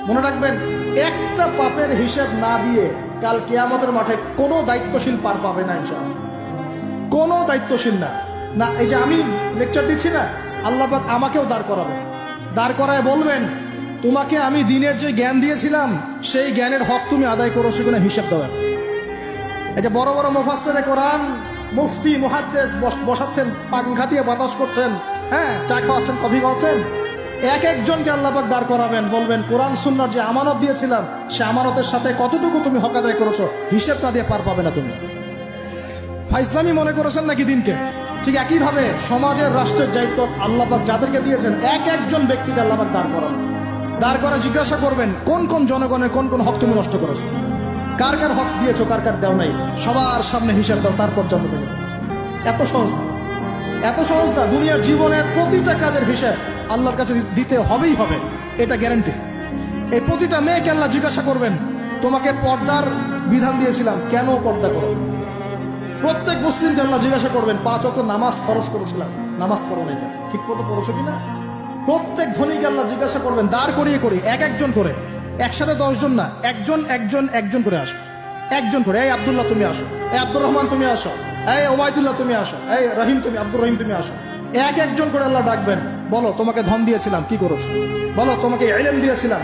মনে রাখবেন, একটা পাপের হিসেব না দিয়ে কাল কিয়ামতের মাঠে কোনো দায়িত্বশীল পার পাবে না ইনশাআল্লাহ। কোনো দায়িত্বশীল না। না, এই যে আমি লেকচার দিচ্ছি না, আল্লাহ পাক আমাকেও দাঁড় করাবেন, দাঁড় করায় বলবেন, তোমাকে আমি দিনের যে জ্ঞান দিয়েছিলাম সেই জ্ঞানের হক তুমি আদায় করেছো কিনা হিসাব দেওয়া। এই যে বড় বড় মুফাসসিরে কোরআন, মুফতি, মুহাদ্দিস বসাচ্ছেন, পাংখা দিয়ে বাতাস করছেন, হ্যাঁ, চা খাওয়াচ্ছেন, কফি খাওয়াচ্ছেন, এক একজনকে আল্লাহ পাক দাঁড় করাবেন, বলবেন কোরআন সুন্নাহর যে আমানত দিয়েছিলাম সে আমানতের সাথে কতটুকু তুমি হক আদায় করেছো হিসাব না দিয়ে পার পাবে না তুমি। ফাইজলামি মনে করেছেন নাকি দিনকে? ঠিক একইভাবে সমাজের, রাষ্ট্রের দায়িত্ব আল্লাহ পাক যাদেরকে দিয়েছেন এক একজন ব্যক্তিকে আল্লাহ পাক দাঁড় করান, দাঁড় করে জিজ্ঞাসা করবেন কোন কোন জনগণের কোন কোন হক তুমি নষ্ট করেছো, কার কার হক দিয়েছো, কার কার দেও নাই, সবার সামনে হিসাব দাও, তারপর জন্ম দেবে। এত সহজ না, এত সহজ না। দুনিয়ার জীবনের প্রতিটা কাজের হিসাব আল্লাহর কাছে দিতে হবেই হবে, এটা গ্যারান্টি। এই প্রতিটা মেয়েকে আল্লাহ জিজ্ঞাসা করবেন, তোমাকে পর্দার বিধান দিয়েছিলাম, কেন পর্দা করো? প্রত্যেক মুসলিমকে আল্লাহ জিজ্ঞাসা করবেন, 5 ওয়াক্ত নামাজ ফরজ করেছিলাম, নামাজ পড়ো না, ঠিক মতো পড়েছো কিনা? প্রত্যেক ধনীকে আল্লাহ জিজ্ঞাসা করবেন, দাঁড় করিয়ে করে এক একজন করে, একসাথে 10 জন না, একজন একজন একজন করে আসো, একজন করে। এই আব্দুল্লাহ তুমি আসো, এই আব্দুর রহমান তুমি আসো, এই ওবায়দুল্লাহ তুমি আসো, এই রহিম তুমি, আব্দুর রহিম তুমি আসো। এক একজন করে আল্লাহ ডাকবেন, বলো তোমাকে ধন দিয়েছিলাম কি করেছো, বলো তোমাকে ইলম দিয়েছিলাম